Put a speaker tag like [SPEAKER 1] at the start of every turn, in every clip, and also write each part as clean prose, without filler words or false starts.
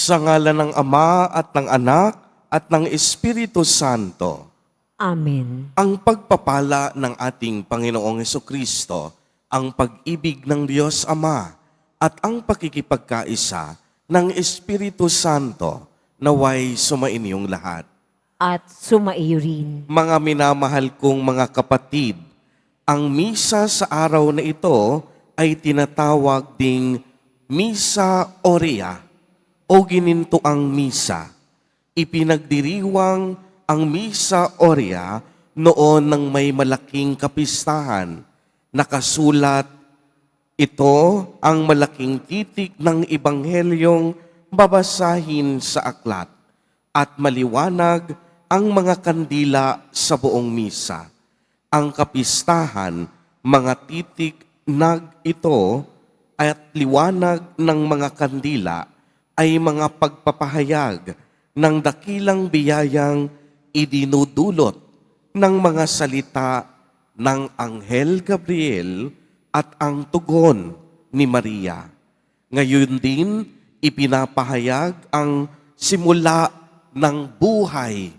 [SPEAKER 1] Sa ngalan ng Ama at ng Anak at ng Espiritu Santo.
[SPEAKER 2] Amen.
[SPEAKER 1] Ang pagpapala ng ating Panginoong Hesukristo, ang pag-ibig ng Diyos Ama, at ang pakikipagkaisa ng Espiritu Santo naway sumainyong lahat.
[SPEAKER 2] At sumaiyo rin.
[SPEAKER 1] Mga minamahal kong mga kapatid, ang misa sa araw na ito ay tinatawag ding Misa Aurea o Ginintuang Misa. Ipinagdiriwang ang Misa Aurea noon ng may malaking kapistahan. Nakasulat, ito ang malaking titik ng Ebanghelyong babasahin sa aklat at maliwanag ang mga kandila sa buong misa. Ang kapistahan, mga titik ito at liwanag ng mga kandila ay mga pagpapahayag ng dakilang biyayang idinudulot ng mga salita ng Anghel Gabriel at ang tugon ni Maria. Ngayon din, ipinapahayag ang simula ng buhay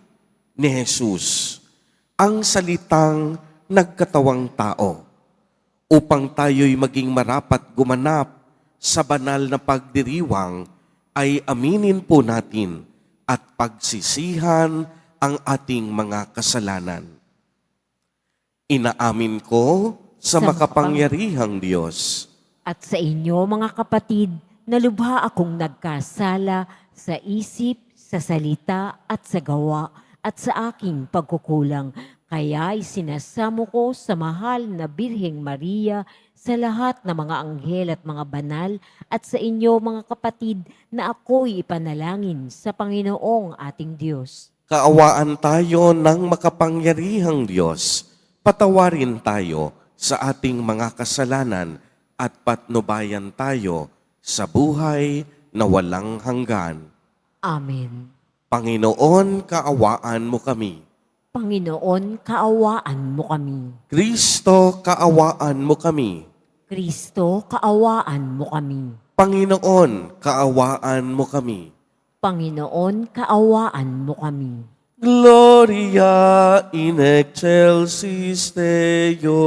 [SPEAKER 1] ni Jesus, ang salitang nagkatawang tao, upang tayo'y maging marapat gumanap sa banal na pagdiriwang, ay aminin po natin at pagsisihan ang ating mga kasalanan. Inaamin ko sa makapangyarihang Diyos
[SPEAKER 2] At sa inyo, mga kapatid, na lubha akong nagkasala sa isip, sa salita at sa gawa at sa aking pagkukulang. Kaya isinasamo ko sa mahal na Birheng Maria, sa lahat ng mga anghel at mga banal, at sa inyo mga kapatid, na ako'y ipanalangin sa Panginoong ating Diyos.
[SPEAKER 1] kaawaan tayo ng makapangyarihang Diyos. Patawarin tayo sa ating mga kasalanan at patnubayan tayo sa buhay na walang hanggan.
[SPEAKER 2] Amen.
[SPEAKER 1] Panginoon, kaawaan mo kami.
[SPEAKER 2] Panginoon, kaawaan mo kami.
[SPEAKER 1] Kristo, kaawaan mo kami.
[SPEAKER 2] Kristo, kaawaan mo kami.
[SPEAKER 1] Panginoon, kaawaan mo kami.
[SPEAKER 2] Panginoon, kaawaan mo kami.
[SPEAKER 1] Gloria in excelsis Deo.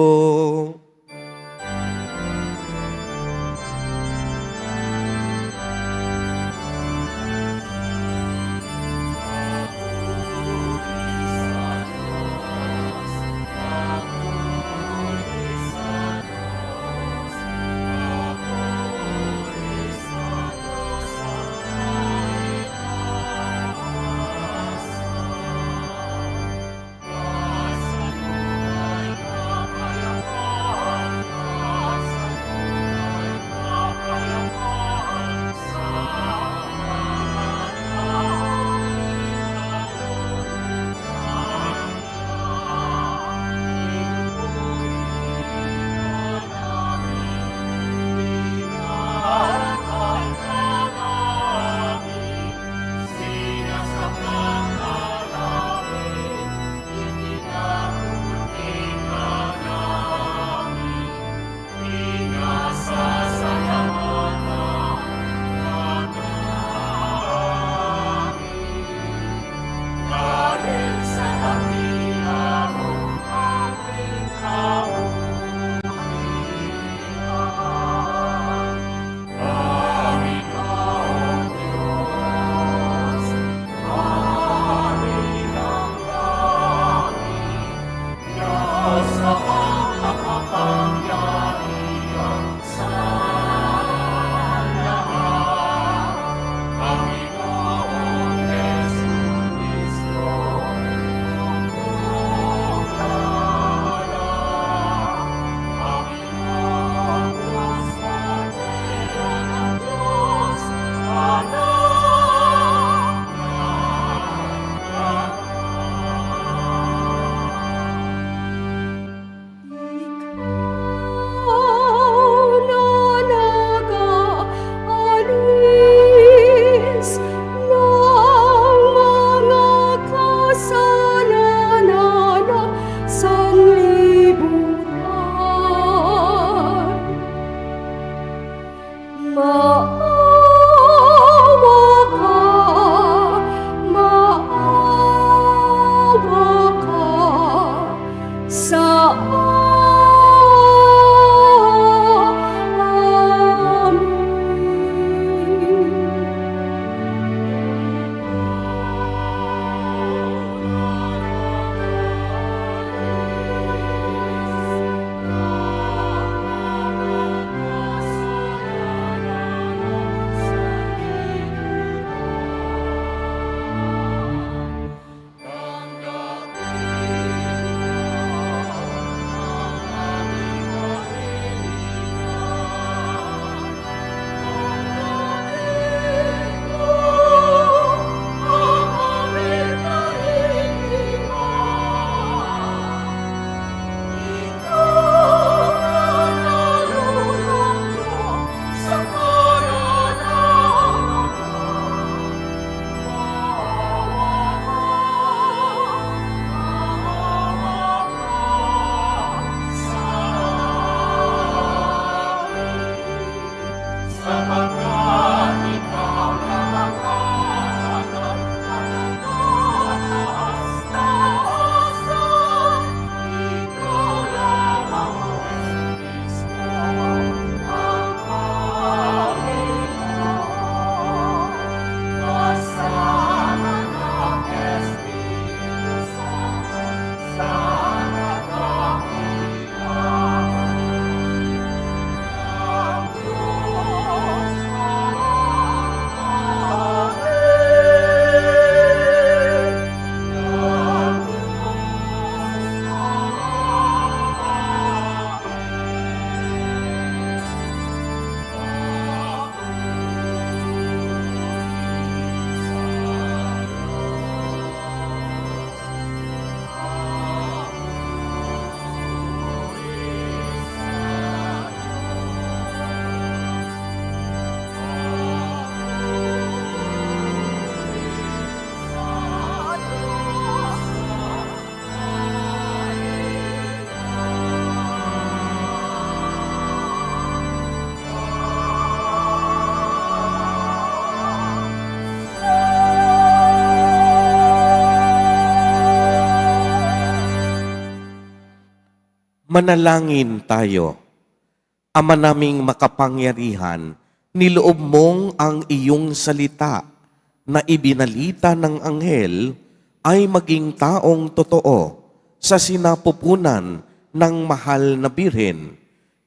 [SPEAKER 1] Manalangin tayo. Ama naming makapangyarihan, niloob mong ang iyong salita na ibinalita ng anghel ay maging taong totoo sa sinapupunan ng mahal na birhen.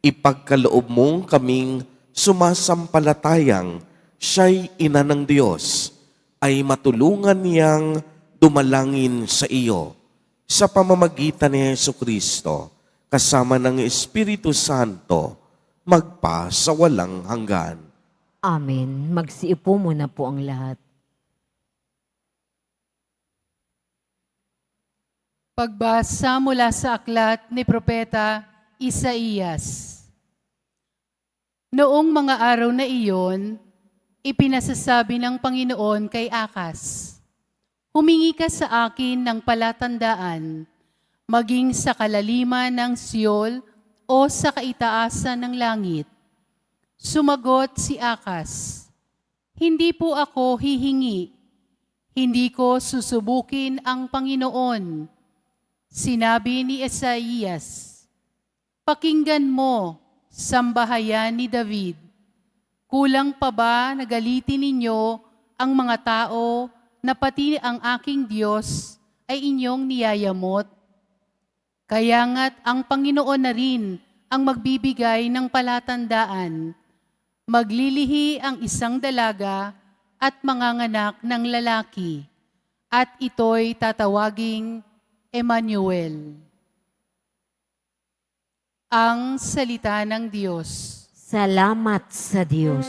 [SPEAKER 1] Ipagkaloob mong kaming sumasampalatayang siya'y ina ng Diyos, ay matulungan niyang dumalangin sa iyo sa pamamagitan ni Jesucristo, kasama ng Espiritu Santo, magpa sa walang hanggan.
[SPEAKER 2] Amen. Magsiupo muna po ang lahat.
[SPEAKER 3] Pagbasa mula sa aklat ni Propeta Isaías. Noong mga araw na iyon, ipinasasabi ng Panginoon kay Akas, "Humingi ka sa akin ng palatandaan, maging sa kalaliman ng Siyol o sa kaitaasan ng langit." Sumagot si Akas, "Hindi po ako hihingi. Hindi ko susubukin ang Panginoon." Sinabi ni Isaías, "Pakinggan mo, sambahayan ni David. Kulang pa ba na galitin ninyo ang mga tao na pati ang aking Diyos ay inyong niyayamot? Kaya nga't ang Panginoon na rin ang magbibigay ng palatandaan. Maglilihi ang isang dalaga at manganganak ng lalaki, at ito'y tatawaging Emmanuel." Ang salita ng Diyos.
[SPEAKER 2] Salamat sa Diyos.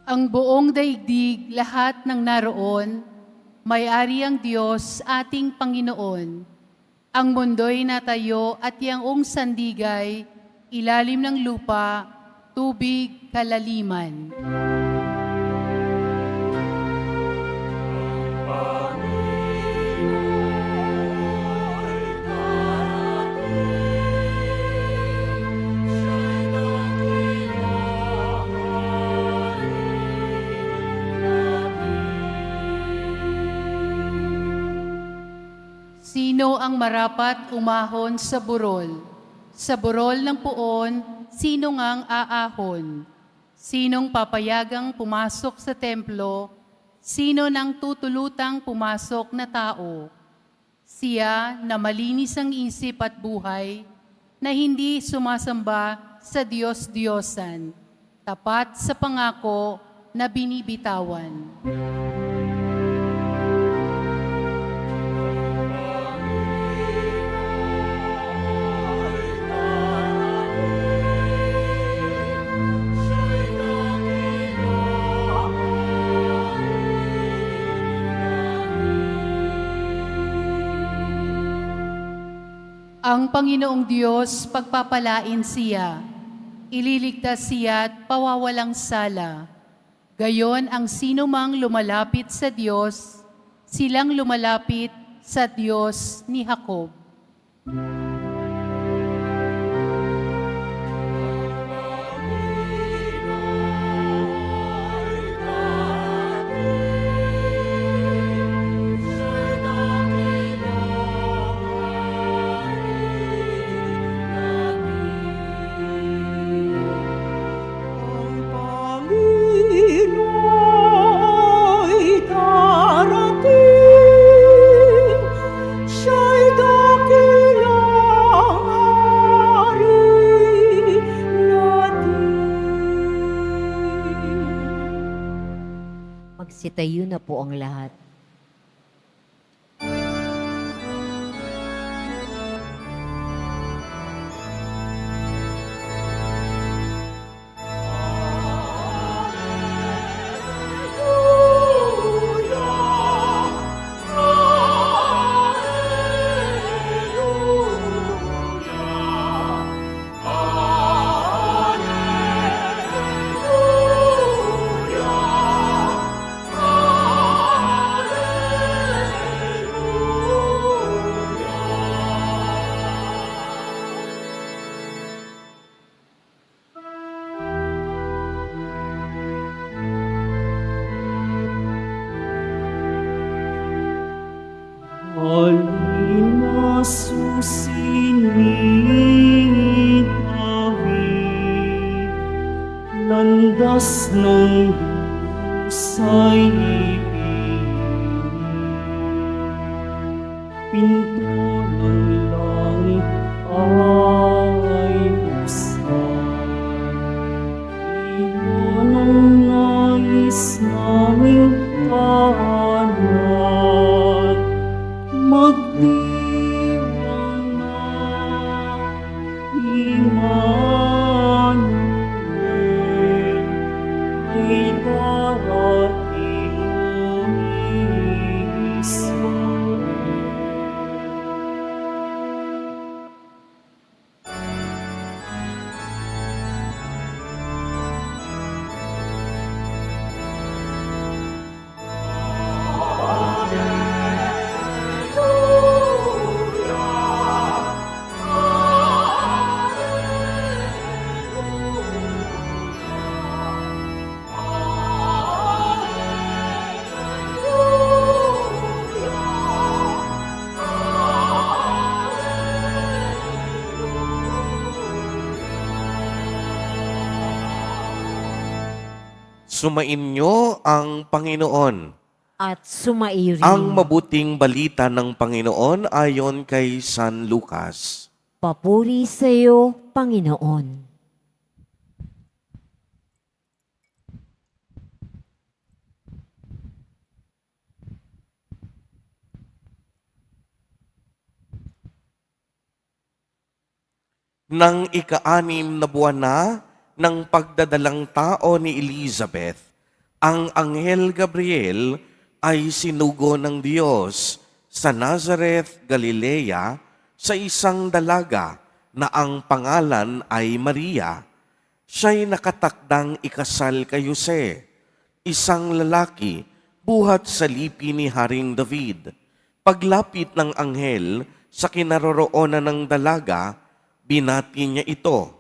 [SPEAKER 3] Ang buong daigdig, lahat ng naroon, may-ari ang Diyos, ating Panginoon. Ang mundo'y natayo at yaong sandigay, ilalim ng lupa, tubig, kalaliman. Sino ang marapat umahon sa burol? Sa burol ng puon, sino ngang aahon? Sinong papayagang pumasok sa templo? Sino nang tutulutang pumasok na tao? Siya na malinis ang isip at buhay, na hindi sumasamba sa Diyos-Diyosan, tapat sa pangako na binibitawan. Ang Panginoong Diyos, pagpapalain siya, ililigtas siya at pawawalang sala. Gayon ang sinumang lumalapit sa Diyos, silang lumalapit sa Diyos ni Jacob.
[SPEAKER 2] Magsitayo na po ang lahat.
[SPEAKER 4] Halina susinit awit, landas ng husay ibig. Pinto ng langit ay buksan, iyon ang nais naming tahanan. Magdiwang na Emmanuel, ay darating o Israel.
[SPEAKER 1] Sumainyo ang Panginoon.
[SPEAKER 2] At sumairin.
[SPEAKER 1] Ang mabuting balita ng Panginoon ayon kay San Lucas.
[SPEAKER 2] Papuri sa iyo, Panginoon.
[SPEAKER 1] Nang ika-anim na buwan na ng pagdadalang tao ni Elizabeth, ang Anghel Gabriel ay sinugo ng Diyos sa Nazareth, Galilea, sa isang dalaga na ang pangalan ay Maria. Siya'y nakatakdang ikasal kay Jose, isang lalaki buhat sa lipi ni Haring David. Paglapit ng anghel sa kinaroroonan ng dalaga, binati niya ito,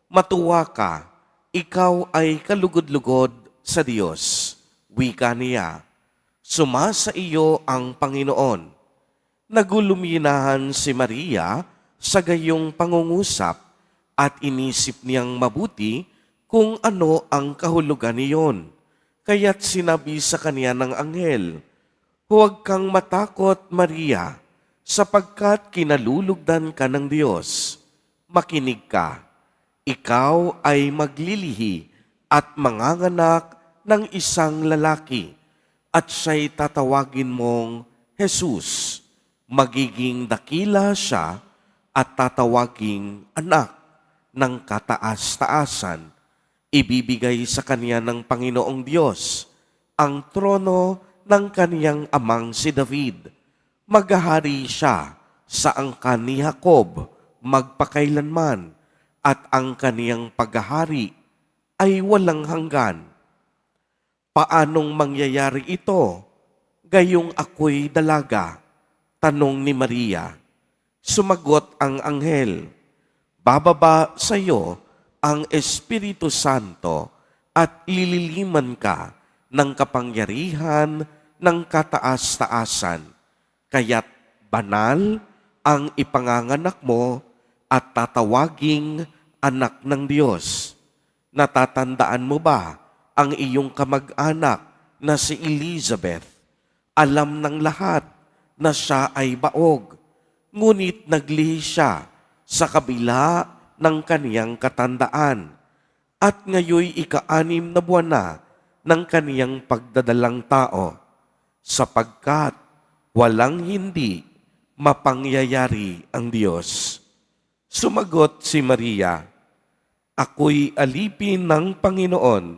[SPEAKER 1] "Matuwa ka, ikaw ay kalugod-lugod sa Diyos." Wika niya, "Sumasa iyo ang Panginoon." Naguluminahan si Maria sa gayong pangungusap at inisip niyang mabuti kung ano ang kahulugan niyon. Kaya't sinabi sa kanya ng anghel, "Huwag kang matakot, Maria, sapagkat kinalulugdan ka ng Diyos. Makinig ka, ikaw ay maglilihi at manganganak ng isang lalaki, at siya'y tatawagin mong Jesus. Magiging dakila siya at tatawaging anak ng kataas-taasan. Ibibigay sa kanya ng Panginoong Diyos ang trono ng kaniyang amang si David. Maghahari siya sa angkan ni Jacob magpakailanman, at ang kaniyang paghahari ay walang hanggan." "Paanong mangyayari ito, gayong ako'y dalaga?" tanong ni Maria. Sumagot ang anghel, "Bababa sa iyo ang Espiritu Santo at ililiman ka ng kapangyarihan ng kataas-taasan. Kaya't banal ang ipanganganak mo at tatawaging anak ng Diyos. Natatandaan mo ba ang iyong kamag-anak na si Elizabeth? Alam ng lahat na siya ay baog, ngunit naglihi siya sa kabila ng kaniyang katandaan, at ngayoy ika-6 na buwan na ng kaniyang pagdadalang tao, sapagkat walang hindi mapangyayari ang Diyos." Sumagot si Maria, "Ako'y alipin ng Panginoon.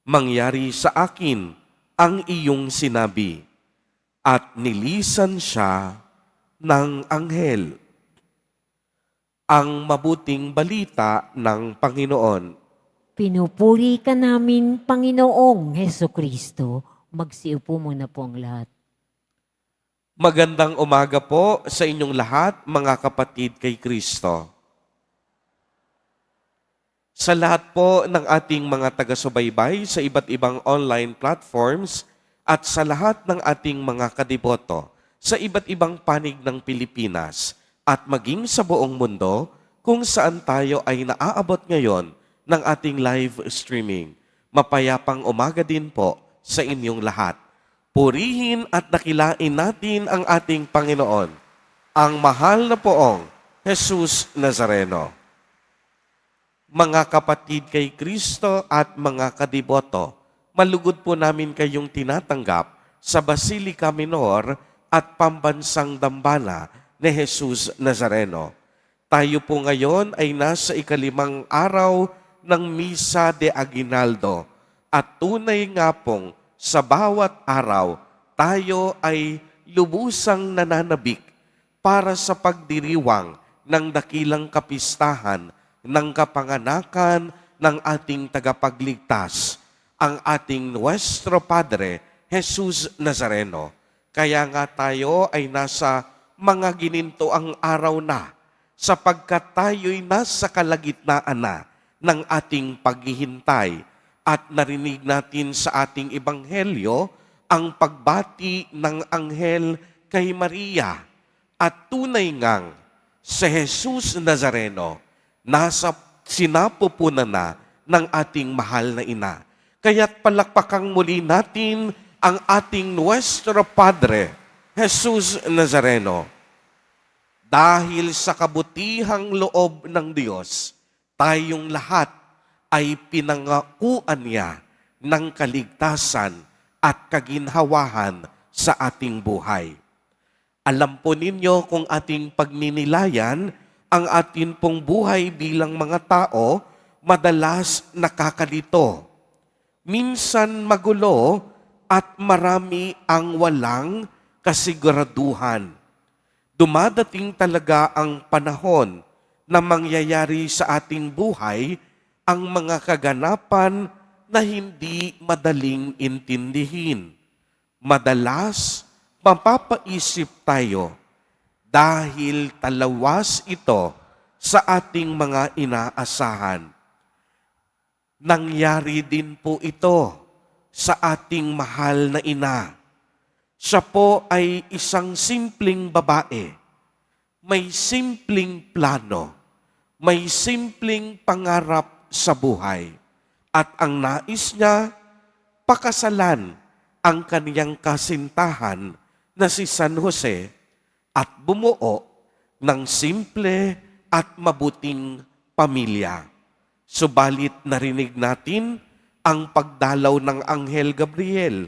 [SPEAKER 1] Mangyari sa akin ang iyong sinabi." At nilisan siya ng anghel. Ang mabuting balita ng Panginoon.
[SPEAKER 2] Pinupuri ka namin, Panginoong Hesukristo. Magsiupo muna po ang lahat.
[SPEAKER 1] Magandang umaga po sa inyong lahat, mga kapatid kay Kristo. Sa lahat po ng ating mga taga-subaybay sa iba't ibang online platforms at sa lahat ng ating mga kadiboto sa iba't ibang panig ng Pilipinas at maging sa buong mundo kung saan tayo ay naaabot ngayon ng ating live streaming. Mapayapang umaga din po sa inyong lahat. Purihin at dakilain natin ang ating Panginoon, ang mahal na poong Jesus Nazareno. Mga kapatid kay Kristo at mga kadiboto, malugod po namin kayong tinatanggap sa Basilica Minor at Pambansang Dambana ni Jesus Nazareno. Tayo po ngayon ay nasa ikalimang araw ng Misa de Aguinaldo at tunay nga pong sa bawat araw tayo ay lubusang nananabik para sa pagdiriwang ng dakilang kapistahan ng kapanganakan ng ating tagapagligtas, ang ating Nuestro Padre, Jesus Nazareno. Kaya nga tayo ay nasa mga ginintoang araw na, sapagkat tayo'y nasa kalagitnaan na ng ating paghihintay at narinig natin sa ating ebanghelyo ang pagbati ng anghel kay Maria. At tunay ngang si Jesus Nazareno nasa sinapupunan na ng ating mahal na ina. Kaya't palakpakang muli natin ang ating Nuestro Padre, Jesus Nazareno. Dahil sa kabutihang loob ng Diyos, tayong lahat ay pinangakuan niya ng kaligtasan at kaginhawahan sa ating buhay. Alam po ninyo kung ating pagninilayan, ang atin pong buhay bilang mga tao, madalas nakakalito. Minsan magulo at marami ang walang kasiguraduhan. Dumadating talaga ang panahon na mangyayari sa ating buhay ang mga kaganapan na hindi madaling intindihin. Madalas, mapapaisip tayo dahil talawas ito sa ating mga inaasahan. Nangyari din po ito sa ating mahal na ina. Siya po ay isang simpleng babae. May simpleng plano. May simpleng pangarap sa buhay. At ang nais niya, pakasalan ang kaniyang kasintahan na si San Jose at bumuo ng simple at mabuting pamilya. Subalit narinig natin ang pagdalaw ng Anghel Gabriel.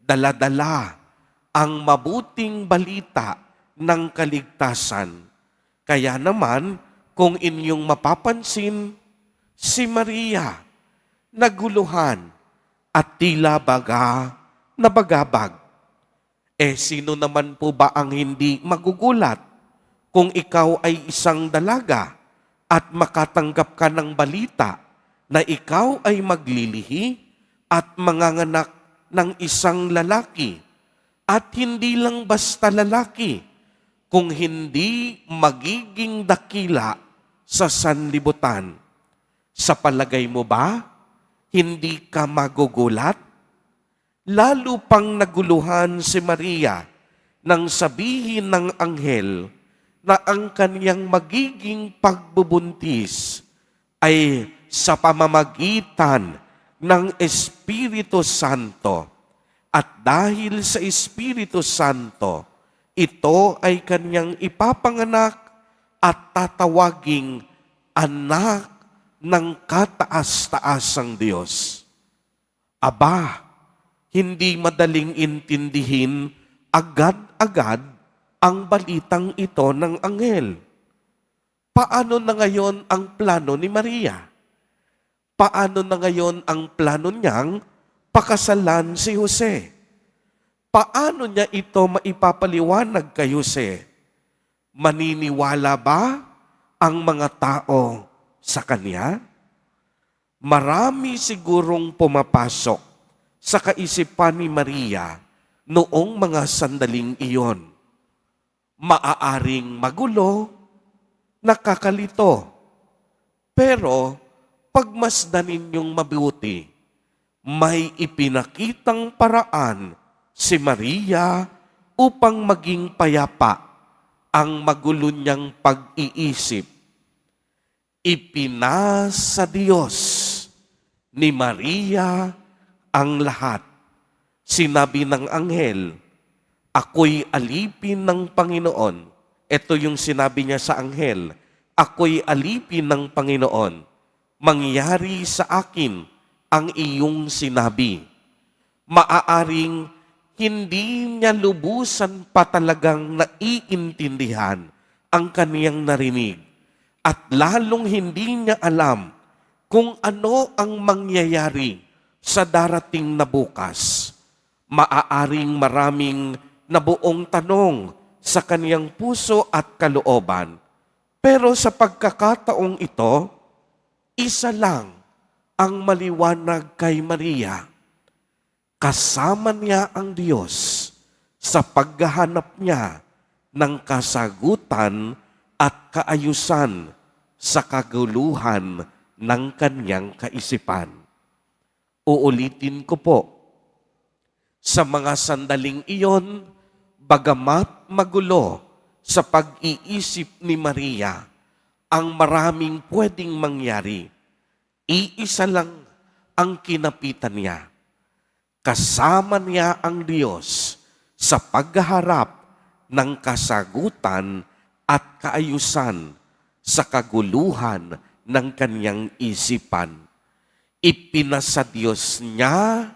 [SPEAKER 1] Dala-dala ang mabuting balita ng kaligtasan. Kaya naman, kung inyong mapapansin, si Maria naguluhan at tila baga na bagabag. Sino naman po ba ang hindi magugulat kung ikaw ay isang dalaga at makatanggap ka ng balita na ikaw ay maglilihi at manganganak ng isang lalaki, at hindi lang basta lalaki, kung hindi magiging dakila sa sanlibutan. Sa palagay mo ba, hindi ka magugulat? Lalo pang naguluhan si Maria nang sabihin ng anghel na ang kaniyang magiging pagbubuntis ay sa pamamagitan ng Espiritu Santo. At dahil sa Espiritu Santo, ito ay kaniyang ipapanganak at tatawaging anak ng kataas-taasang Diyos. Aba, hindi madaling intindihin agad-agad ang balitang ito ng anghel. Paano na ngayon ang plano ni Maria? Paano na ngayon ang plano niyang pakasalan si Jose? Paano niya ito maipapaliwanag kay Jose? Maniniwala ba ang mga tao sa kanya? Marami sigurong pumapasok sa kaisipan ni Maria noong mga sandaling iyon. Maaaring magulo, nakakalito. Pero pagmasdanin niyong mabuti, may ipinakitang paraan si Maria upang maging payapa ang magulo niyang pag-iisip. Ipinasa Diyos ni Maria ang lahat. Sinabi ng anghel, ako'y alipin ng Panginoon. Ito yung sinabi niya sa anghel, ako'y alipin ng Panginoon. Mangyari sa akin ang iyong sinabi. Maaaring hindi niya lubusan pa talagang naiintindihan ang kaniyang narinig at lalong hindi niya alam kung ano ang mangyayari sa darating na bukas. Maaaring maraming nabuong tanong sa kaniyang puso at kalooban. Pero sa pagkakataong ito, isa lang ang maliwanag kay Maria. Kasama niya ang Diyos sa paghahanap niya ng kasagutan at kaayusan sa kaguluhan ng kanyang kaisipan. Uulitin ko po, sa mga sandaling iyon, bagamat magulo sa pag-iisip ni Maria, ang maraming pwedeng mangyari, iisa lang ang kinapitan niya. Kasama niya ang Diyos sa paghaharap ng kasagutan at kaayusan sa kaguluhan ng kanyang isipan. Ipinasa Diyos niya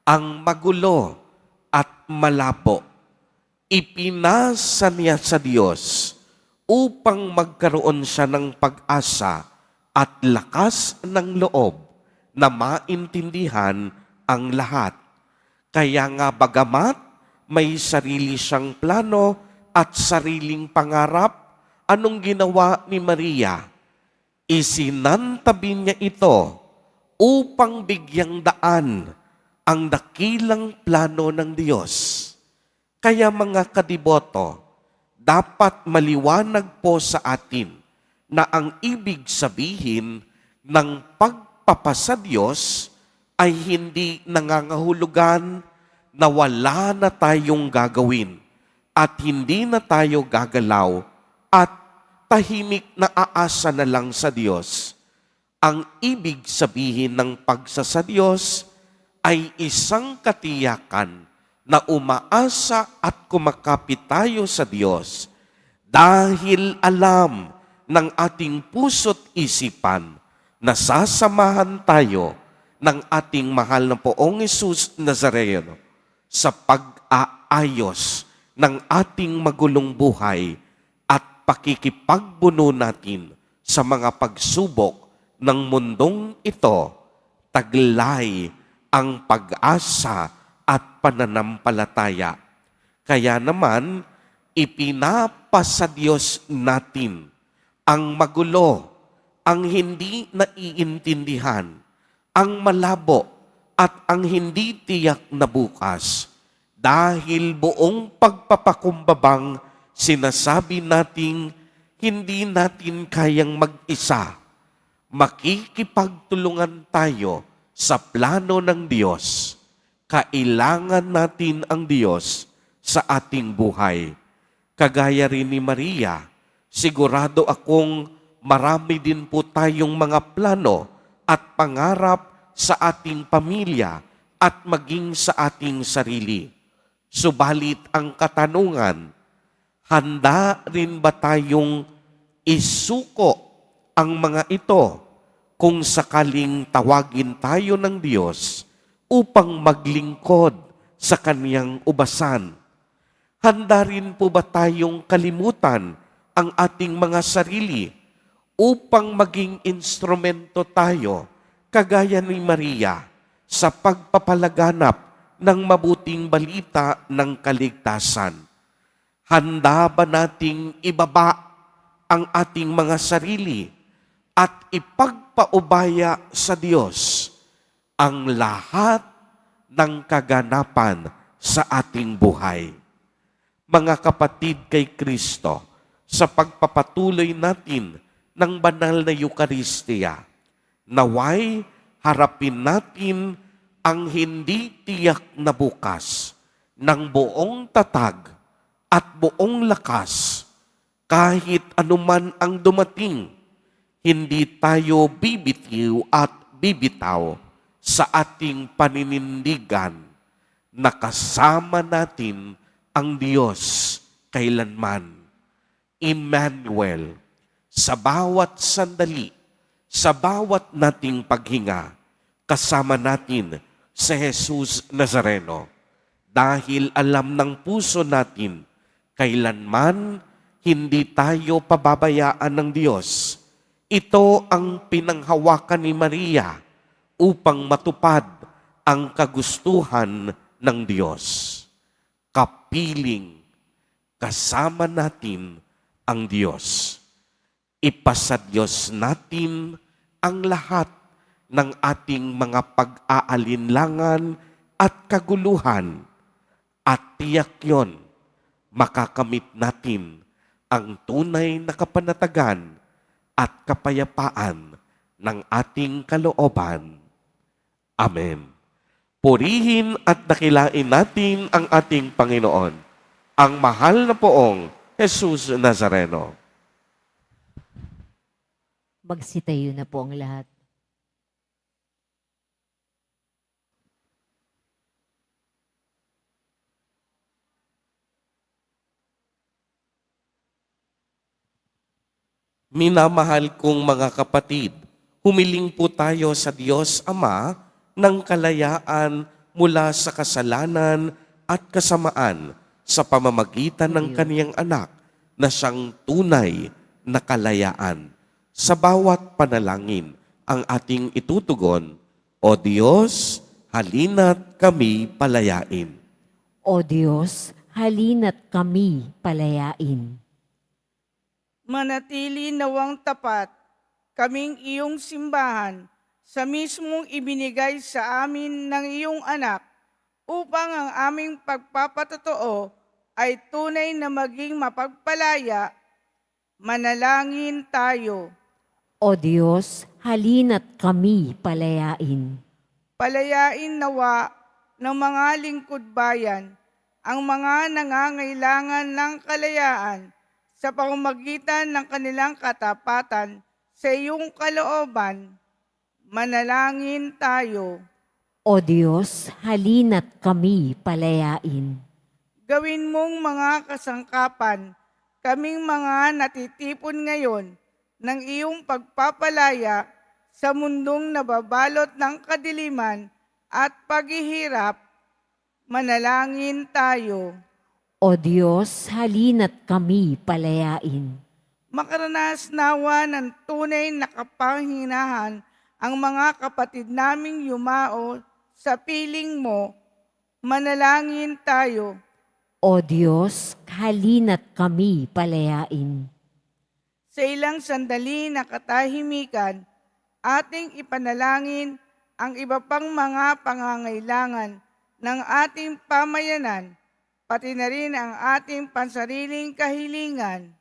[SPEAKER 1] ang magulo at malabo. Ipinasa niya sa Diyos upang magkaroon siya ng pag-asa at lakas ng loob na maintindihan ang lahat. Kaya nga bagamat may sarili siyang plano at sariling pangarap, anong ginawa ni Maria? Isinantabi niya ito upang bigyang daan ang dakilang plano ng Diyos. Kaya mga kadiboto, dapat maliwanag po sa atin na ang ibig sabihin ng pagpapasa Diyos ay hindi nangangahulugan na wala na tayong gagawin at hindi na tayo gagalaw at tahimik na aasa na lang sa Diyos. Ang ibig sabihin ng pagsasa Diyos ay isang katiyakan na umaasa at kumakapit tayo sa Diyos dahil alam ng ating puso't isipan na sasamahan tayo ng ating mahal na Poong Hesus Nazareno sa pag-aayos ng ating magulong buhay at pakikipagbuno natin sa mga pagsubok ng mundong ito. Taglay ang pag-asa at pananampalataya. Kaya naman, ipinapasa Diyos natin ang magulo, ang hindi naiintindihan, ang malabo at ang hindi tiyak na bukas. Dahil buong pagpapakumbabang sinasabi nating hindi natin kayang mag-isa, makikipagtulungan tayo sa plano ng Diyos. Kailangan natin ang Diyos sa ating buhay. Kagaya rin ni Maria, sigurado akong marami din po tayong mga plano at pangarap sa ating pamilya at maging sa ating sarili. Subalit ang katanungan, handa rin ba tayong isuko ang mga ito kung sakaling tawagin tayo ng Diyos upang maglingkod sa Kaniyang ubasan? Handa rin po ba tayong kalimutan ang ating mga sarili upang maging instrumento tayo, kagaya ni Maria, sa pagpapalaganap ng mabuting balita ng kaligtasan? Handa ba nating ibaba ang ating mga sarili at ipagpaubaya sa Diyos ang lahat ng kaganapan sa ating buhay? Mga kapatid kay Kristo, sa pagpapatuloy natin ng banal na Eucharistia, naway harapin natin ang hindi tiyak na bukas ng buong tatag at buong lakas, kahit anuman ang dumating, hindi tayo bibitiw at bibitaw sa ating paninindigan na kasama natin ang Diyos kailanman. Emmanuel, sa bawat sandali, sa bawat nating paghinga, kasama natin si Jesus Nazareno. Dahil alam ng puso natin, kailanman hindi tayo pababayaan ng Diyos. Ito ang pinanghawakan ni Maria upang matupad ang kagustuhan ng Diyos. Kapiling, kasama natin ang Diyos. Ipasa Diyos natin ang lahat ng ating mga pag-aalinlangan at kaguluhan, at tiyak yon, makakamit natin ang tunay na kapanatagan at kapayapaan ng ating kalooban. Amen. Purihin at dakilain natin ang ating Panginoon, ang mahal na poong Jesus Nazareno.
[SPEAKER 2] Magsitayo na po ang lahat.
[SPEAKER 1] Minamahal kong mga kapatid, humiling po tayo sa Diyos Ama ng kalayaan mula sa kasalanan at kasamaan sa pamamagitan ng kaniyang anak na siyang tunay na kalayaan. Sa bawat panalangin ang ating itutugon, O Diyos, halina't kami palayain.
[SPEAKER 2] O Diyos, halina't kami palayain.
[SPEAKER 5] Manatili nawang tapat kaming iyong simbahan sa mismong ibinigay sa amin ng iyong anak upang ang aming pagpapatotoo ay tunay na maging mapagpalaya. Manalangin tayo.
[SPEAKER 2] O Diyos, halina't kami palayain.
[SPEAKER 5] Palayain nawa ng mga lingkod bayan ang mga nangangailangan ng kalayaan sa pamamagitan ng kanilang katapatan sa iyong kalooban. Manalangin tayo.
[SPEAKER 2] O Diyos, halina't kami palayain.
[SPEAKER 5] Gawin mong mga kasangkapan, kaming mga natitipon ngayon ng iyong pagpapalaya sa mundong nababalot ng kadiliman at paghihirap. Manalangin tayo.
[SPEAKER 2] O Diyos, halina't kami palayain.
[SPEAKER 5] Makaranas nawa ng tunay na kapanginahan ang mga kapatid naming yumao sa piling mo. Manalangin tayo.
[SPEAKER 2] O Diyos, halina't kami palayain.
[SPEAKER 5] Sa ilang sandali na katahimikan, ating ipanalangin ang iba pang mga pangangailangan ng ating pamayanan, pati na rin ang ating pansariling kahilingan.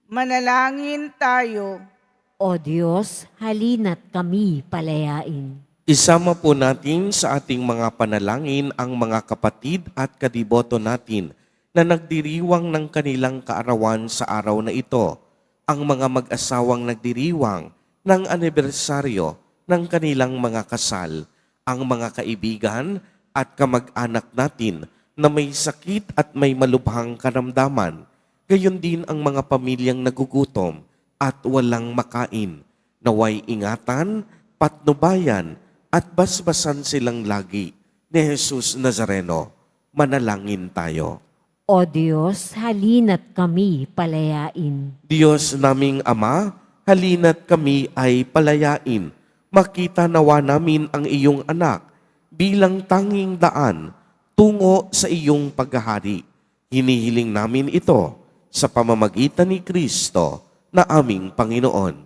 [SPEAKER 5] Manalangin tayo.
[SPEAKER 2] O Diyos, halina't kami palayain.
[SPEAKER 1] Isama po natin sa ating mga panalangin ang mga kapatid at kadiboto natin na nagdiriwang ng kanilang kaarawan sa araw na ito. Ang mga mag-asawang nagdiriwang ng anibersaryo ng kanilang mga kasal, ang mga kaibigan at kamag-anak natin na may sakit at may malubhang karamdaman, gayon din ang mga pamilyang nagugutom at walang makain, naway ingatan, patnubayan, at basbasan silang lagi ni Jesus Nazareno. Manalangin tayo.
[SPEAKER 2] O Diyos, halina't kami palayain.
[SPEAKER 1] Diyos naming Ama, halina't kami ay palayain. Makita nawa namin ang iyong anak bilang tanging daan tungo sa iyong paghahari. Hinihiling namin ito sa pamamagitan ni Kristo na aming Panginoon.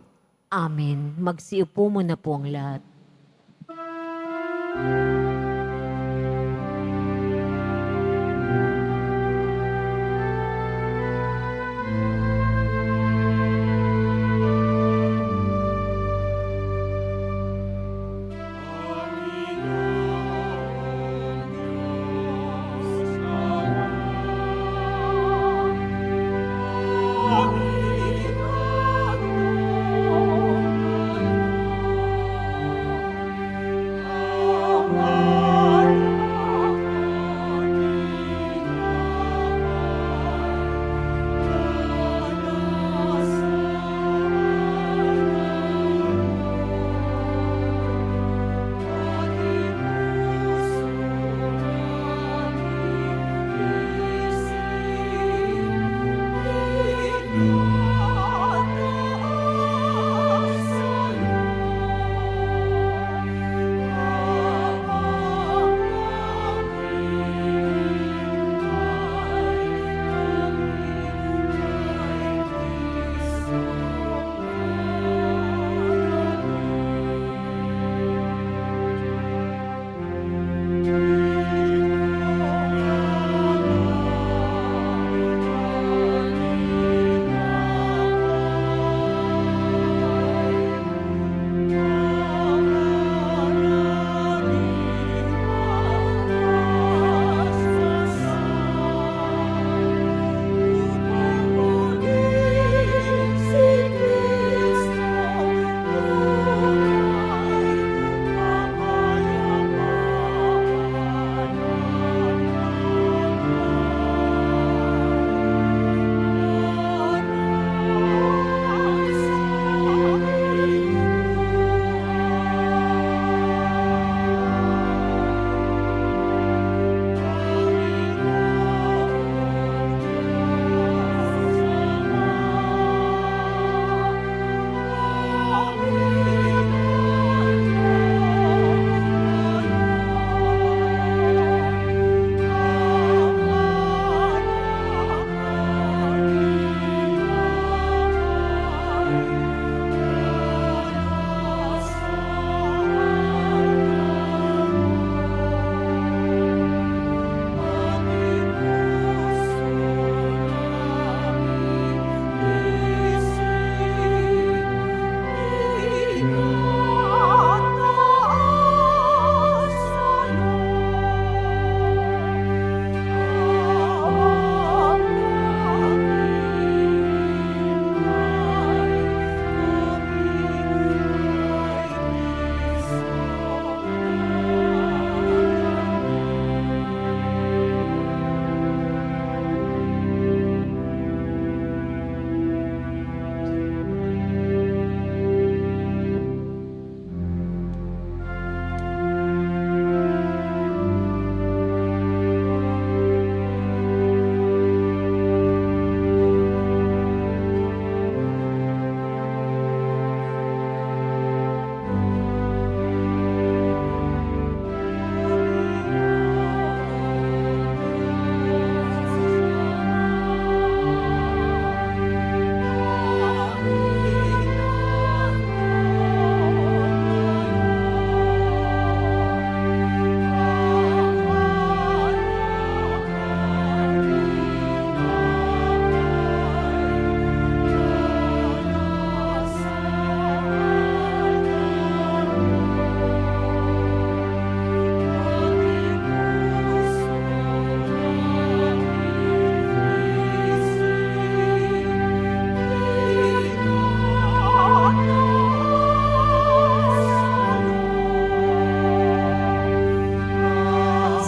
[SPEAKER 2] Amen. Magsiupo mo na po ang lahat.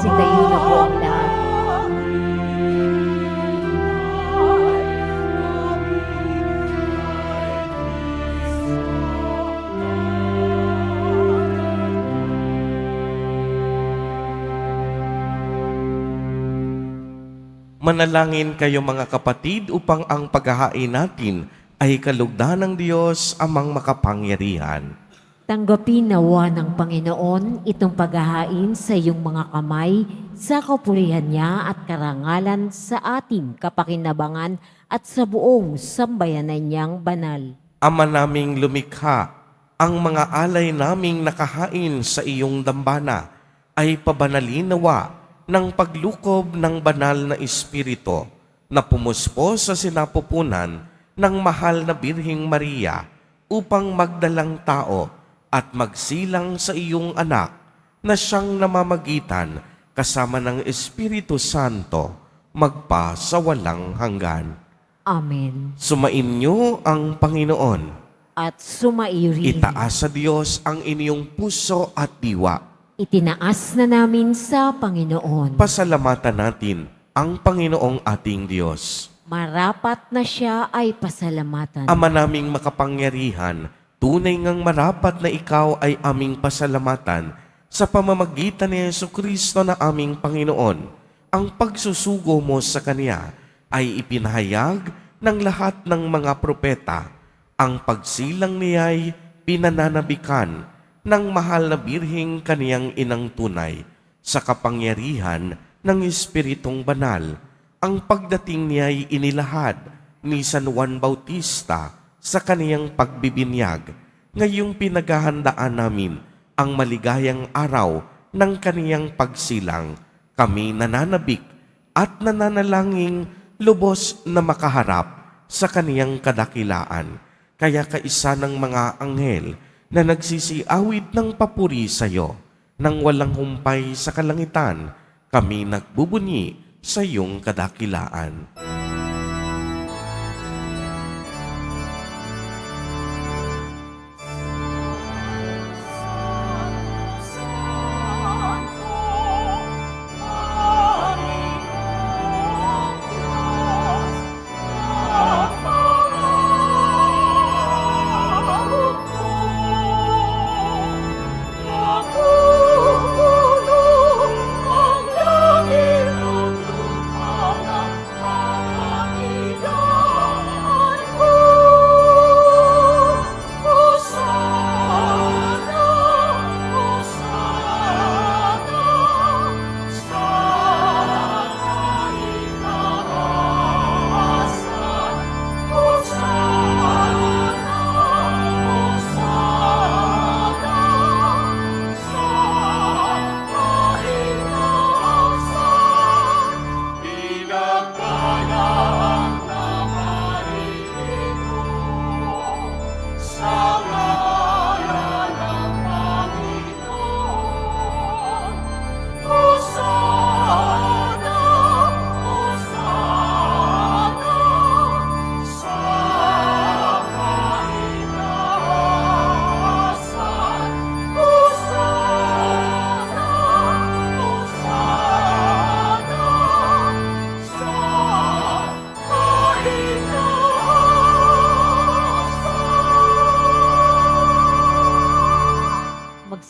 [SPEAKER 2] Sitayo na po ang lahat.
[SPEAKER 1] Manalangin kayo mga kapatid upang ang paghahain natin ay kalugdan ng Diyos amang makapangyarihan.
[SPEAKER 2] Tanggapin nawa ng Panginoon itong paghahain sa iyong mga kamay sa kapurihan niya at karangalan sa ating kapakinabangan at sa buong sambayanan niyang banal.
[SPEAKER 1] Ama naming lumikha, ang mga alay naming nakahain sa iyong dambana ay pabanalin nawa ng paglukob ng banal na Espiritu na pumuspo sa sinapupunan ng mahal na Birheng Maria upang magdalang tao at magsilang sa iyong anak na siyang namamagitan kasama ng Espiritu Santo magpa sa walang hanggan.
[SPEAKER 2] Amen.
[SPEAKER 1] Sumainyo ang Panginoon.
[SPEAKER 2] At sumairin.
[SPEAKER 1] Itaas sa Diyos ang inyong puso at diwa.
[SPEAKER 2] Itinaas na namin sa Panginoon.
[SPEAKER 1] Pasalamatan natin ang Panginoong ating Diyos.
[SPEAKER 2] Marapat na siya ay pasalamatan.
[SPEAKER 1] Ama naming makapangyarihan, tunay ngang marapat na ikaw ay aming pasalamatan sa pamamagitan ni Jesucristo na aming Panginoon. Ang pagsusugo mo sa Kanya ay ipinahayag ng lahat ng mga propeta. Ang pagsilang niya'y pinananabikan ng mahal na Birheng kaniyang inang tunay sa kapangyarihan ng Espiritong Banal. Ang pagdating niya'y inilahad ni San Juan Bautista sa kaniyang pagbibinyag. Ngayong pinaghahandaan namin ang maligayang araw ng kaniyang pagsilang. Kami nananabik at nananalangin lubos na makaharap sa kaniyang kadakilaan. Kaya kaisa ng mga anghel na nagsisiawit ng papuri sa iyo, nang walang humpay sa kalangitan, kami nagbubunyi sa iyong kadakilaan.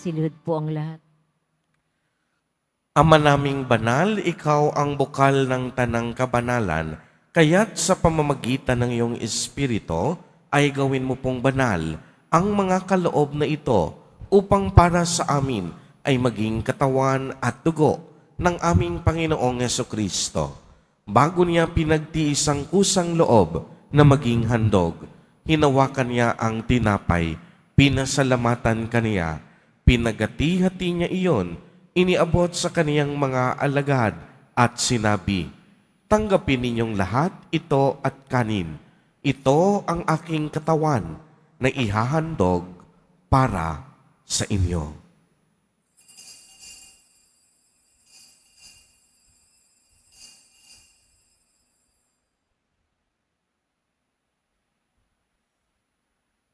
[SPEAKER 2] Masilhod po ang lahat.
[SPEAKER 1] Ama naming banal, ikaw ang bukal ng tanang kabanalan, kaya't sa pamamagitan ng iyong Espiritu ay gawin mo pong banal ang mga kaloob na ito upang para sa amin ay maging katawan at dugo ng aming Panginoong Hesukristo. Bago niya pinagtiis ang kusang loob na maging handog, hinawakan niya ang tinapay, pinasalamatan kaniya, pinagati-hati niya iyon, iniabot sa kaniyang mga alagad at sinabi, "Tanggapin ninyong lahat ito at kanin. Ito ang aking katawan na ihahandog para sa inyo."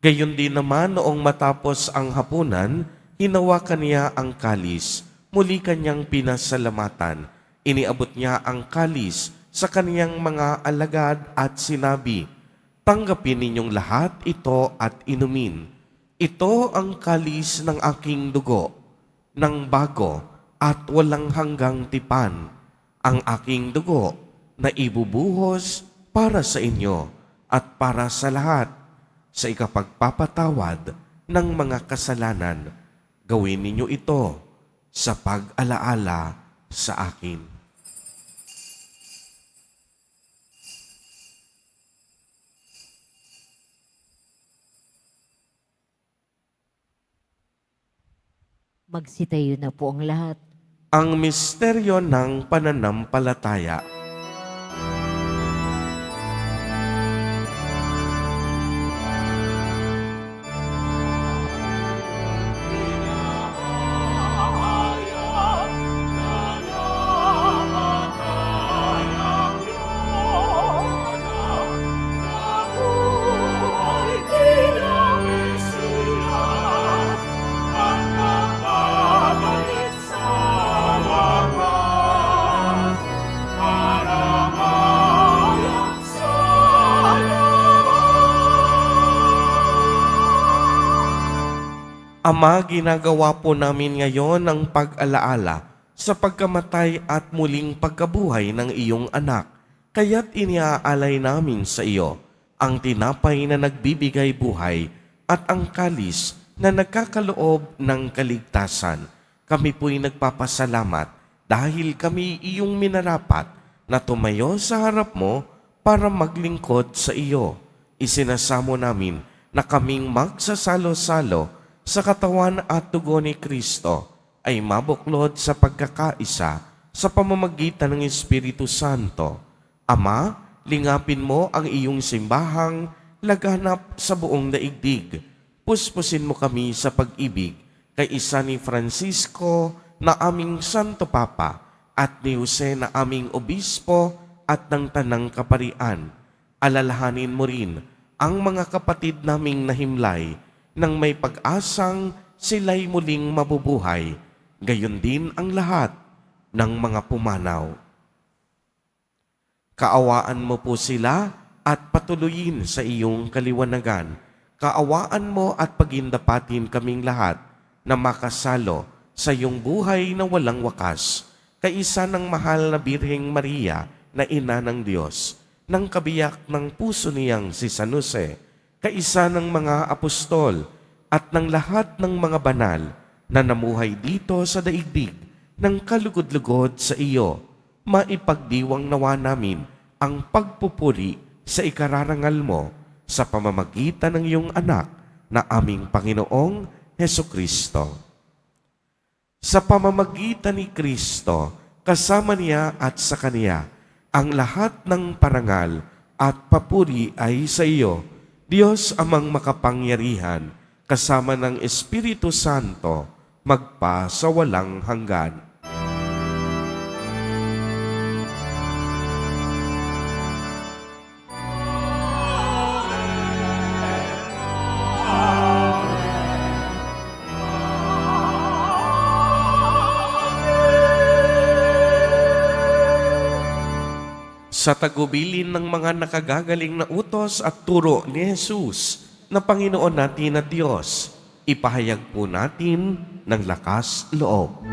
[SPEAKER 1] Gayon din naman noong matapos ang hapunan, hinawakan niya ang kalis, muli kanyang pinasalamatan. Iniabot niya ang kalis sa kaniyang mga alagad at sinabi, "Tanggapin ninyong lahat ito at inumin. Ito ang kalis ng aking dugo, ng bago at walang hanggang tipan, ang aking dugo na ibubuhos para sa inyo at para sa lahat sa ikapagpapatawad ng mga kasalanan. Gawin ninyo ito sa pag-alaala sa akin."
[SPEAKER 2] Magsitayo na po ang lahat.
[SPEAKER 1] Ang misteryo ng pananampalataya. Ama, ginagawa po namin ngayon ang pag-alaala sa pagkamatay at muling pagkabuhay ng iyong anak. Kaya't iniaalay namin sa iyo ang tinapay na nagbibigay buhay at ang kalis na nagkakaloob ng kaligtasan. Kami po'y nagpapasalamat dahil kami iyong minarapat na tumayo sa harap mo para maglingkod sa iyo. Isinasamo namin na kaming magsasalo-salo sa katawan at dugo ni Kristo ay mabuklod sa pagkakaisa sa pamamagitan ng Espiritu Santo. Ama, lingapin mo ang iyong simbahang laganap sa buong daigdig. Puspusin mo kami sa pag-ibig kay isa ni Francisco na aming Santo Papa at ni Jose na aming Obispo at ng Tanang Kaparian. Alalahanin mo rin ang mga kapatid naming nahimlay nang may pag-asang sila'y muling mabubuhay, gayon din ang lahat ng mga pumanaw. Kaawaan mo po sila at patuloyin sa iyong kaliwanagan. Kaawaan mo at pagindapatin kaming lahat na makasalo sa iyong buhay na walang wakas, kaisa ng mahal na Birheng Maria na Ina ng Diyos, ng kabiyak ng puso niyang si San Jose, kaisa ng mga apostol at ng lahat ng mga banal na namuhay dito sa daigdig ng kalugod-lugod sa iyo, maipagdiwang nawa namin ang pagpupuri sa ikararangal mo sa pamamagitan ng iyong anak na aming Panginoong Hesukristo. Sa pamamagitan ni Kristo, kasama niya at sa Kaniya, ang lahat ng parangal at papuri ay sa iyo, Diyos amang makapangyarihan, kasama ng Espiritu Santo, magpa sa walang hanggan. Sa tagubilin ng mga nakagagaling na utos at turo ni Jesus na Panginoon natin na Diyos, ipahayag po natin ng lakas loob.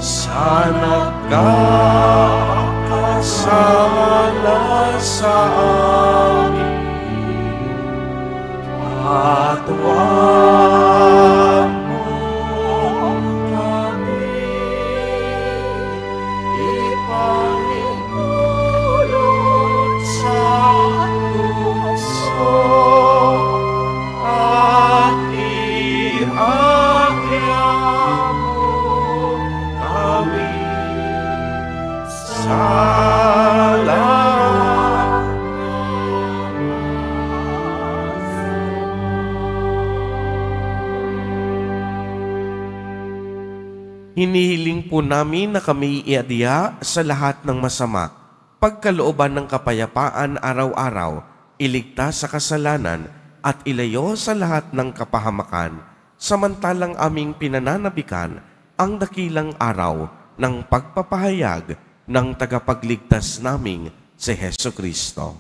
[SPEAKER 1] Sana kasama sa amin at wag mo kami ipahintulot sa tukso at ihagya mo kami sa lahat. Hinihiling po namin na kami iadya sa lahat ng masama, pagkalooban ng kapayapaan araw-araw, iligtas sa kasalanan at ilayo sa lahat ng kapahamakan, samantalang aming pinananabikan ang dakilang araw ng pagpapahayag ng tagapagligtas naming si Hesukristo.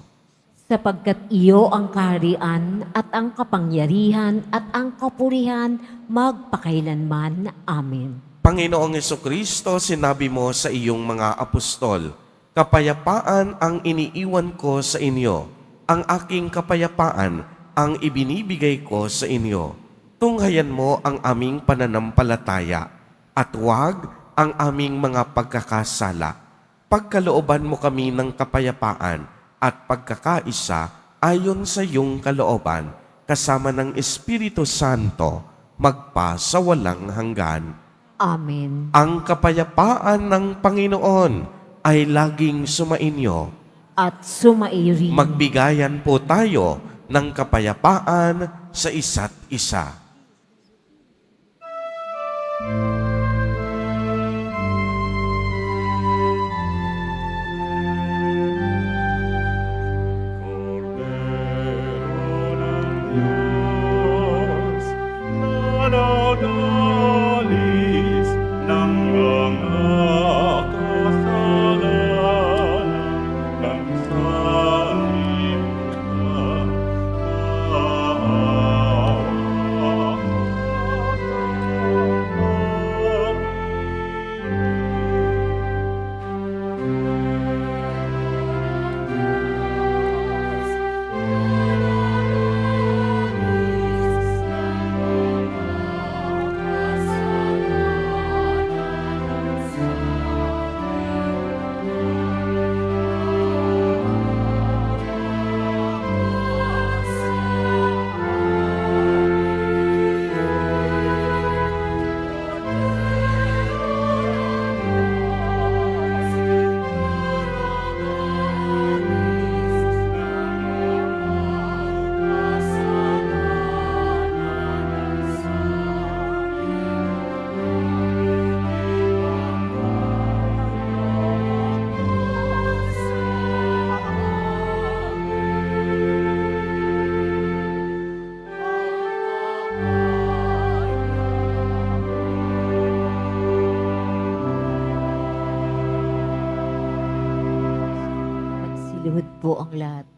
[SPEAKER 2] Sapagkat iyo ang kaharian at ang kapangyarihan at ang kapurihan magpakailanman. Amen.
[SPEAKER 1] Panginoong Hesukristo, sinabi mo sa iyong mga apostol, kapayapaan ang iniiwan ko sa inyo, ang aking kapayapaan ang ibinibigay ko sa inyo. Tunghayan mo ang aming pananampalataya at huwag ang aming mga pagkakasala. Pagkalooban mo kami ng kapayapaan at pagkakaisa ayon sa iyong kalooban, kasama ng Espiritu Santo, magpa sa walang hanggan.
[SPEAKER 2] Amen.
[SPEAKER 1] Ang kapayapaan ng Panginoon ay laging sumainyo.
[SPEAKER 2] At sumairin.
[SPEAKER 1] Magbigayan po tayo ng kapayapaan sa isa't isa.
[SPEAKER 4] Nanadalis ng mga kasalanan ng sanlibutan. Maawa
[SPEAKER 2] Luhod po ang lahat.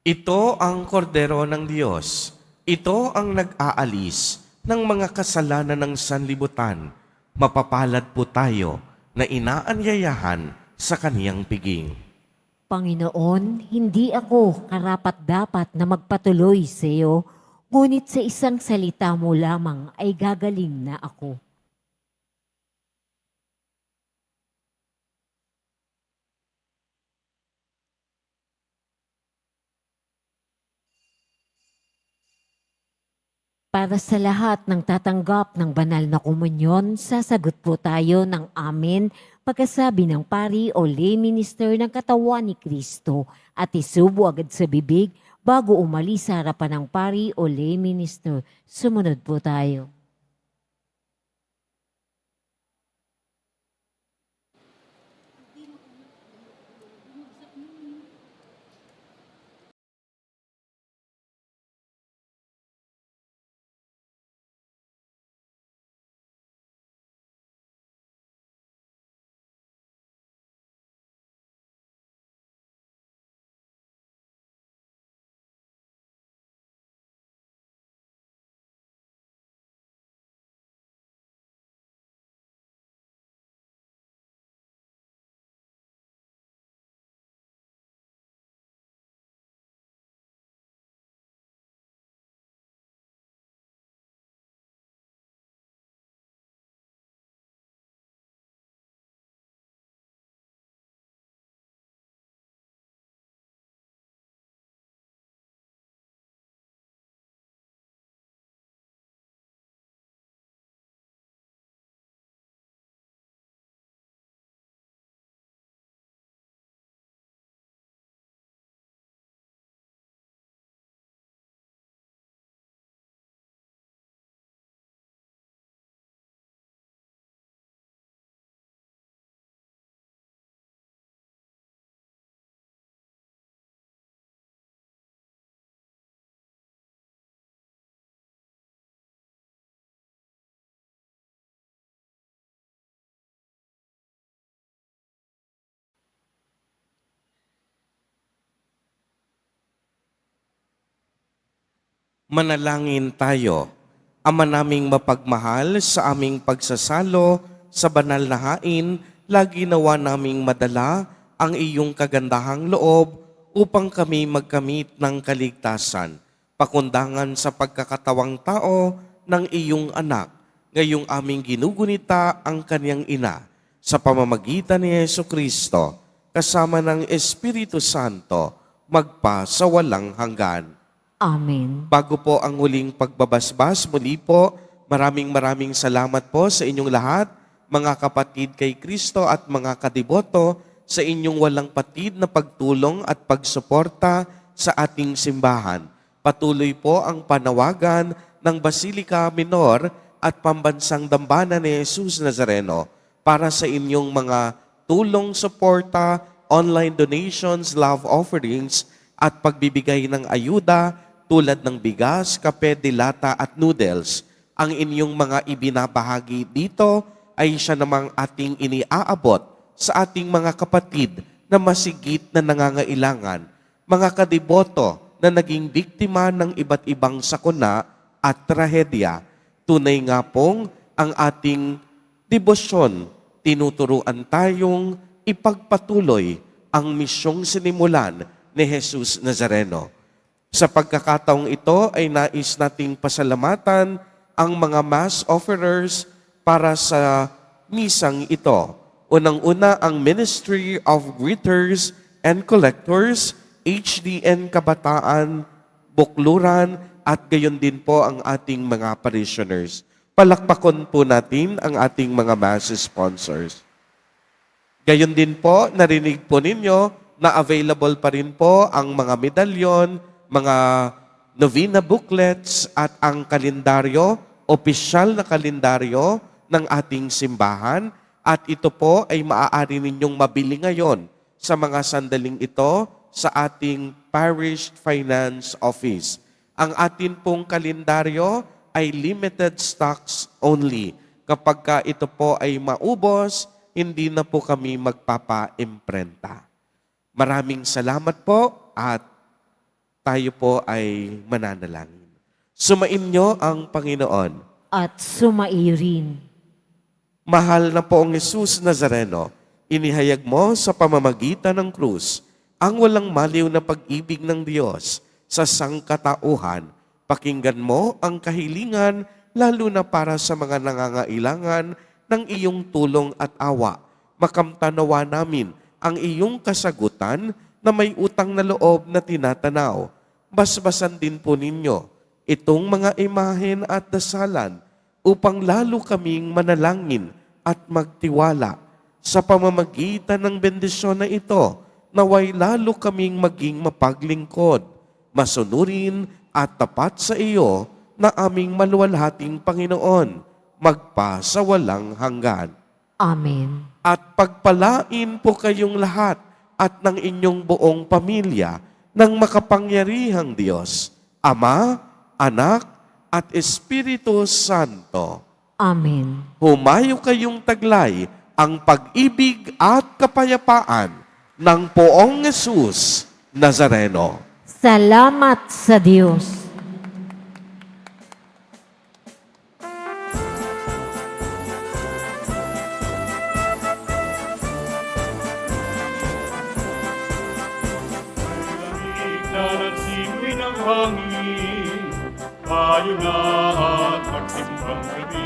[SPEAKER 1] Ito ang kordero ng Diyos. Ito ang nag-aalis ng mga kasalanan ng sanlibutan. Mapapalad po tayo na inaanyayahan sa kaniyang piging.
[SPEAKER 2] Panginoon, hindi ako karapat-dapat na magpatuloy sa iyo, ngunit sa isang salita mo lamang ay gagaling na ako. Para sa lahat ng tatanggap ng banal na komunyon, sasagot po tayo ng amen pagkasabi ng pari o lay minister ng katawan ni Kristo at isubo agad sa bibig bago umalis sa harapan ng pari o lay minister. Sumunod po tayo.
[SPEAKER 1] Manalangin tayo. Ama naming mapagmahal, sa aming pagsasalo sa banal na hain, lagi nawa naming madala ang iyong kagandahang loob upang kami magkamit ng kaligtasan, pakundangan sa pagkakatawang tao ng iyong anak. Ngayong aming ginugunita ang kanyang ina sa pamamagitan ni Jesucristo, kasama ng Espiritu Santo, magpa sa walang hanggan.
[SPEAKER 2] Amen.
[SPEAKER 1] Bago po ang huling pagbabasbas, muli po, maraming salamat po sa inyong lahat, mga kapatid kay Kristo at mga kadiboto, sa inyong walang patid na pagtulong at pagsuporta sa ating simbahan. Patuloy po ang panawagan ng Basilica Minor at Pambansang Dambana ni Jesus Nazareno para sa inyong mga tulong, suporta, online donations, love offerings at pagbibigay ng ayuda tulad ng bigas, kape, dilata at noodles. Ang inyong mga ibinabahagi dito ay siya namang ating iniaabot sa ating mga kapatid na masigit na nangangailangan, mga kadiboto na naging biktima ng iba't ibang sakuna at trahedya. Tunay nga pong ang ating debosyon, tinuturuan tayong ipagpatuloy ang misyong sinimulan ni Jesus Nazareno. Sa pagkakataong ito ay nais nating pasalamatan ang mga mass offerers para sa misang ito. Unang-una ang Ministry of Greeters and Collectors, HDN Kabataan, Bukluran, at gayon din po ang ating mga parishioners. Palakpakon po natin ang ating mga mass sponsors. Gayon din po, narinig po ninyo na available pa rin po ang mga medalyon, mga novena booklets at ang kalendaryo, opisyal na kalendaryo ng ating simbahan. At ito po ay maaari ninyong mabili ngayon sa mga sandaling ito sa ating Parish Finance Office. Ang atin pong kalendaryo ay limited stocks only. Kapag ka ito po ay maubos, hindi na po kami magpapa-imprenta. Maraming salamat po at tayo po ay mananalangin. Sumainyo ang Panginoon.
[SPEAKER 2] At sumairin.
[SPEAKER 1] Mahal na poong Jesus Nazareno, inihayag mo sa pamamagitan ng krus ang walang maliw na pag-ibig ng Diyos sa sangkatauhan. Pakinggan mo ang kahilingan lalo na para sa mga nangangailangan ng iyong tulong at awa. Makamtanawa namin ang iyong kasagutan na may utang na loob na tinatanaw. Basbasan din po ninyo itong mga imahen at dasalan upang lalo kaming manalangin at magtiwala. Sa pamamagitan ng bendisyon na ito, naway lalo kaming maging mapaglingkod, masunurin at tapat sa iyo na aming maluwalhating Panginoon, magpa sa walang hanggan.
[SPEAKER 2] Amen.
[SPEAKER 1] At pagpalain po kayong lahat at ng inyong buong pamilya ng makapangyarihang Diyos, Ama, Anak, at Espiritu Santo.
[SPEAKER 2] Amen.
[SPEAKER 1] Humayo kayong taglay ang pag-ibig at kapayapaan ng poong Jesus Nazareno.
[SPEAKER 2] Salamat sa Diyos.
[SPEAKER 4] Na nagsimoy ng hangin, tayo na at magsimbang gabi.